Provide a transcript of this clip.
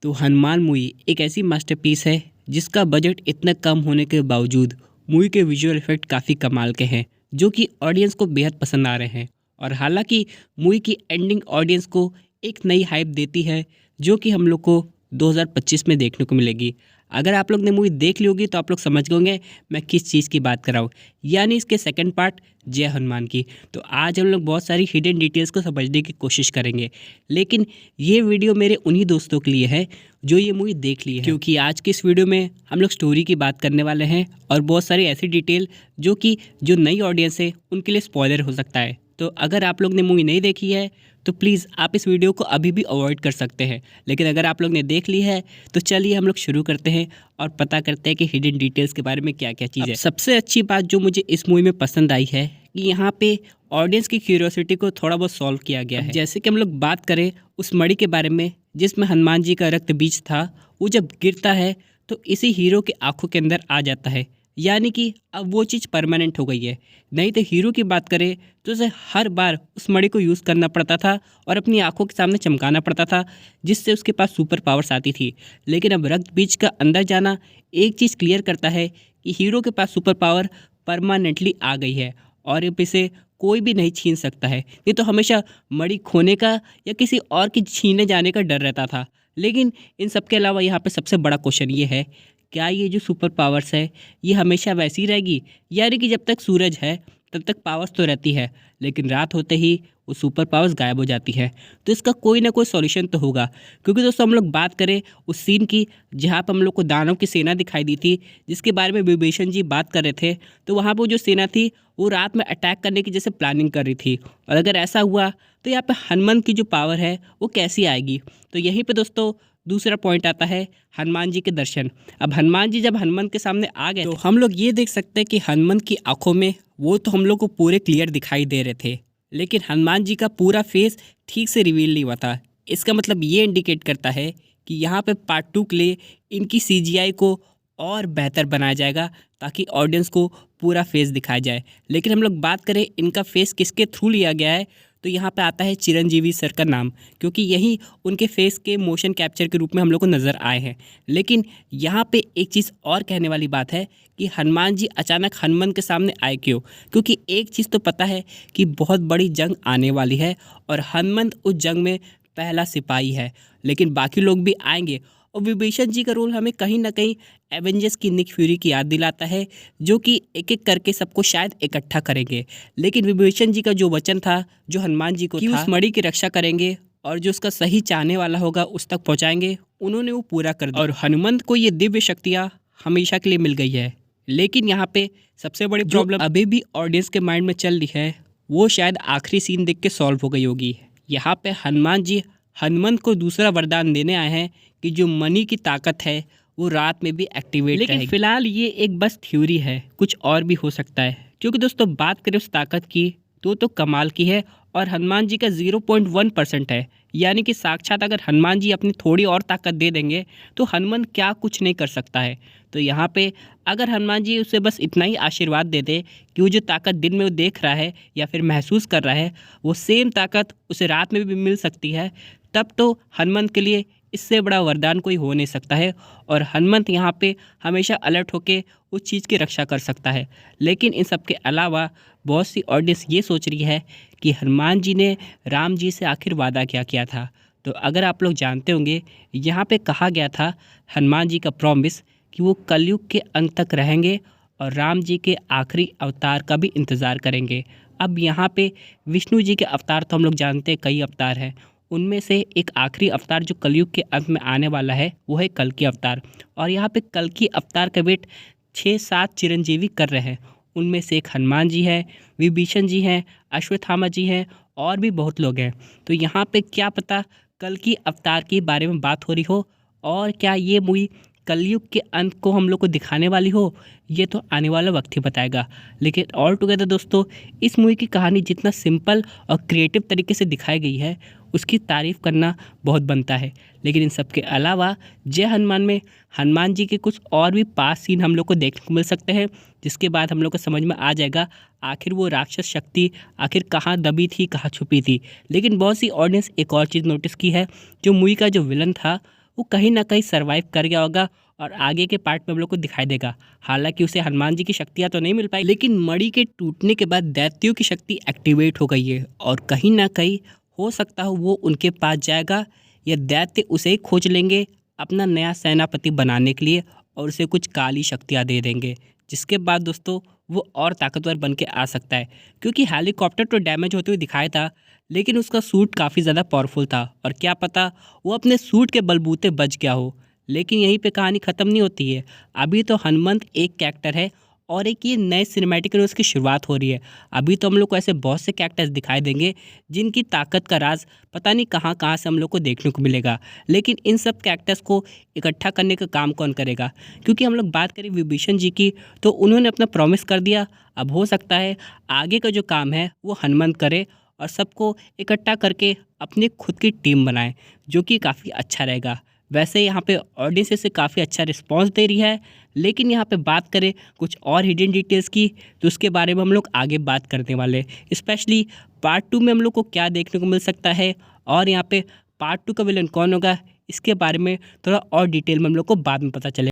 तो हनुमान मूवी एक ऐसी मास्टरपीस है जिसका बजट इतना कम होने के बावजूद मूवी के विजुअल इफेक्ट काफ़ी कमाल के हैं जो कि ऑडियंस को बेहद पसंद आ रहे हैं। और हालांकि मूवी की एंडिंग ऑडियंस को एक नई हाइप देती है जो कि हम लोग को 2025 में देखने को मिलेगी। अगर आप लोग ने मूवी देख ली होगी तो आप लोग समझ गए होंगे मैं किस चीज़ की बात कर रहा हूँ, यानी इसके सेकंड पार्ट जय हनुमान की। तो आज हम लोग बहुत सारी हिडन डिटेल्स को समझने की कोशिश करेंगे, लेकिन ये वीडियो मेरे उन्हीं दोस्तों के लिए है जो ये मूवी देख ली है, क्योंकि आज के इस वीडियो में हम लोग स्टोरी की बात करने वाले हैं और बहुत सारी ऐसी डिटेल जो कि जो नई ऑडियंस है उनके लिए स्पॉइलर हो सकता है। तो अगर आप लोग ने मूवी नहीं देखी है तो प्लीज़ आप इस वीडियो को अभी भी अवॉइड कर सकते हैं, लेकिन अगर आप लोग ने देख ली है तो चलिए हम लोग शुरू करते हैं और पता करते हैं कि हिडन डिटेल्स के बारे में क्या क्या चीज़ है। सबसे अच्छी बात जो मुझे इस मूवी में पसंद आई है कि यहाँ पे ऑडियंस की क्यूरियोसिटी को थोड़ा बहुत सॉल्व किया गया है। जैसे कि हम लोग बात करें उस मणि के बारे में जिसमें हनुमान जी का रक्त बीज था, वो जब गिरता है तो इसी हीरो के आंखों के अंदर आ जाता है, यानी कि अब वो चीज़ परमानेंट हो गई है। नहीं तो हीरो की बात करें तो उसे हर बार उस मणि को यूज़ करना पड़ता था और अपनी आंखों के सामने चमकाना पड़ता था जिससे उसके पास सुपर पावर्स आती थी। लेकिन अब रक्त बीज का अंदर जाना एक चीज़ क्लियर करता है कि हीरो के पास सुपर पावर परमानेंटली आ गई है और अब इसे कोई भी नहीं छीन सकता है। ये तो हमेशा मणि खोने का या किसी और की छीने जाने का डर रहता था। लेकिन इन सब के अलावा यहाँ पे सबसे बड़ा क्वेश्चन ये है, क्या ये जो सुपर पावर्स है ये हमेशा वैसी रहेगी, यानी कि जब तक सूरज है तब तक पावर्स तो रहती है, लेकिन रात होते ही वो सुपर पावर्स गायब हो जाती है। तो इसका कोई ना कोई सॉल्यूशन तो होगा, क्योंकि दोस्तों हम लोग बात करें उस सीन की जहाँ पर हम लोग को दानव की सेना दिखाई दी थी जिसके बारे में विभीषण जी बात कर रहे थे, तो वहाँ पर वो जो सेना थी वो रात में अटैक करने की जैसे प्लानिंग कर रही थी। और अगर ऐसा हुआ तो यहाँ पर हनुमंत की जो पावर है वो कैसी आएगी। तो यहीं पर दोस्तों दूसरा पॉइंट आता है हनुमान जी के दर्शन। अब हनुमान जी जब हनुमंत के सामने आ गए तो हम लोग ये देख सकते हैं कि हनुमंत की आंखों में वो तो हम लोग को पूरे क्लियर दिखाई दे रहे थे, लेकिन हनुमान जी का पूरा फेस ठीक से रिवील नहीं हुआ था। इसका मतलब ये इंडिकेट करता है कि यहाँ पे पार्ट 2 के लिए इनकी CGI को और बेहतर बनाया जाएगा ताकि ऑडियंस को पूरा फेस दिखाया जाए। लेकिन हम लोग बात करें इनका फेस किसके थ्रू लिया गया है तो यहाँ पे आता है चिरंजीवी सर का नाम, क्योंकि यही उनके फेस के मोशन कैप्चर के रूप में हम लोग को नज़र आए हैं। लेकिन यहाँ पे एक चीज़ और कहने वाली बात है कि हनुमान जी अचानक हनुमंत के सामने आए क्यों, क्योंकि एक चीज़ तो पता है कि बहुत बड़ी जंग आने वाली है और हनुमंत उस जंग में पहला सिपाही है, लेकिन बाकी लोग भी आएंगे। और विभीषण जी का रोल हमें कहीं ना कहीं एवेंजर्स की निक फ्यूरी की याद दिलाता है जो कि एक एक करके सबको शायद इकट्ठा करेंगे। लेकिन विभीषण जी का जो वचन था जो हनुमान जी को था उस मणि की रक्षा करेंगे और जो उसका सही चाहने वाला होगा उस तक पहुंचाएंगे, उन्होंने वो पूरा कर दिया और हनुमंत को ये दिव्य शक्तियाँ हमेशा के लिए मिल गई है। लेकिन यहाँ पे सबसे बड़ी प्रॉब्लम अभी भी ऑडियंस के माइंड में चल रही है वो शायद आखिरी सीन देख के सॉल्व हो गई होगी। यहाँ पे हनुमान जी हनुमंत को दूसरा वरदान देने आए हैं कि जो मणि की ताकत है वो रात में भी एक्टिवेट रहेगी। लेकिन फिलहाल ये एक बस थ्योरी है, कुछ और भी हो सकता है, क्योंकि दोस्तों बात करें उस ताकत की तो कमाल की है और हनुमान जी का 0.1% है, यानी कि साक्षात अगर हनुमान जी अपनी थोड़ी और ताकत दे देंगे तो हनुमान क्या कुछ नहीं कर सकता है। तो यहाँ पे अगर हनुमान जी उसे बस इतना ही आशीर्वाद दे दे कि वो जो ताकत दिन में वो देख रहा है या फिर महसूस कर रहा है वो सेम ताकत उसे रात में भी मिल सकती है, तब तो हनुमंत के लिए इससे बड़ा वरदान कोई हो नहीं सकता है और हनुमंत यहाँ पे हमेशा अलर्ट होके उस चीज़ की रक्षा कर सकता है। लेकिन इन सब के अलावा बहुत सी ऑडियंस ये सोच रही है कि हनुमान जी ने राम जी से आखिर वादा क्या किया था। तो अगर आप लोग जानते होंगे यहाँ पे कहा गया था हनुमान जी का प्रॉमिस कि वो कलयुग के अंत तक रहेंगे और राम जी के आखिरी अवतार का भी इंतज़ार करेंगे। अब यहाँ पे विष्णु जी के अवतार तो हम लोग जानते हैं कई अवतार हैं, उनमें से एक आखिरी अवतार जो कलयुग के अंत में आने वाला है वो है कल्कि अवतार। और यहाँ पे कल्कि अवतार का वेट 6-7 चिरंजीवी कर रहे हैं, उनमें से एक हनुमान जी है, विभीषण जी हैं, अश्वत्थामा जी हैं और भी बहुत लोग हैं। तो यहाँ पे क्या पता कल्कि अवतार के बारे में बात हो रही हो और क्या ये मूवी कलयुग के अंत को हम लोग को दिखाने वाली हो, ये तो आने वाला वक्त ही बताएगा। लेकिन ऑल टुगेदर दोस्तों इस मूवी की कहानी जितना सिंपल और क्रिएटिव तरीके से दिखाई गई है उसकी तारीफ़ करना बहुत बनता है। लेकिन इन सब के अलावा जय हनुमान में हनुमान जी के कुछ और भी पास सीन हम लोग को देखने को मिल सकते हैं, जिसके बाद हम लोग को समझ में आ जाएगा आखिर वो राक्षस शक्ति आखिर कहाँ दबी थी, कहाँ छुपी थी। लेकिन बहुत सी ऑडियंस एक और चीज़ नोटिस की है, जो मूवी का जो विलन था वो कहीं ना कहीं सर्वाइव कर गया होगा और आगे के पार्ट में हम लोग को दिखाई देगा। हालांकि उसे हनुमान जी की शक्तियाँ तो नहीं मिल पाई, लेकिन मणि के टूटने के बाद दैत्यों की शक्ति एक्टिवेट हो गई है और कहीं ना कहीं हो सकता है वो उनके पास जाएगा या दैत्य उसे ही खोज लेंगे अपना नया सेनापति बनाने के लिए और उसे कुछ काली शक्तियाँ दे देंगे, जिसके बाद दोस्तों वो और ताकतवर बन के आ सकता है। क्योंकि हेलीकॉप्टर तो डैमेज होते हुए दिखाया था, लेकिन उसका सूट काफ़ी ज़्यादा पावरफुल था और क्या पता वो अपने सूट के बलबूते बच गया हो। लेकिन यहीं पे कहानी ख़त्म नहीं होती है। अभी तो हनुमंत एक कैरेक्टर है और एक ये नए सिनेमैटिक यूनिवर्स की शुरुआत हो रही है। अभी तो हम लोग को ऐसे बहुत से कैरेक्टर्स दिखाई देंगे जिनकी ताकत का राज पता नहीं कहाँ कहाँ से हम लोग को देखने को मिलेगा। लेकिन इन सब कैरेक्टर्स को इकट्ठा करने का काम कौन करेगा? क्योंकि हम लोग बात करें विभीषण जी की, तो उन्होंने अपना प्रॉमिस कर दिया। अब हो सकता है आगे का जो काम है वो हनुमंत करे और सबको इकट्ठा करके अपनी खुद की टीम बनाए, जो कि काफ़ी अच्छा रहेगा। वैसे यहाँ पे ऑडियंस से काफ़ी अच्छा रिस्पांस दे रही है, लेकिन यहाँ पे बात करें कुछ और हिडन डिटेल्स की तो उसके बारे में हम लोग आगे बात करने वाले हैं। स्पेशली पार्ट 2 में हम लोग को क्या देखने को मिल सकता है और यहाँ पे पार्ट 2 का विलन कौन होगा, इसके बारे में थोड़ा और डिटेल में हम लोग को बाद में पता चलेगा।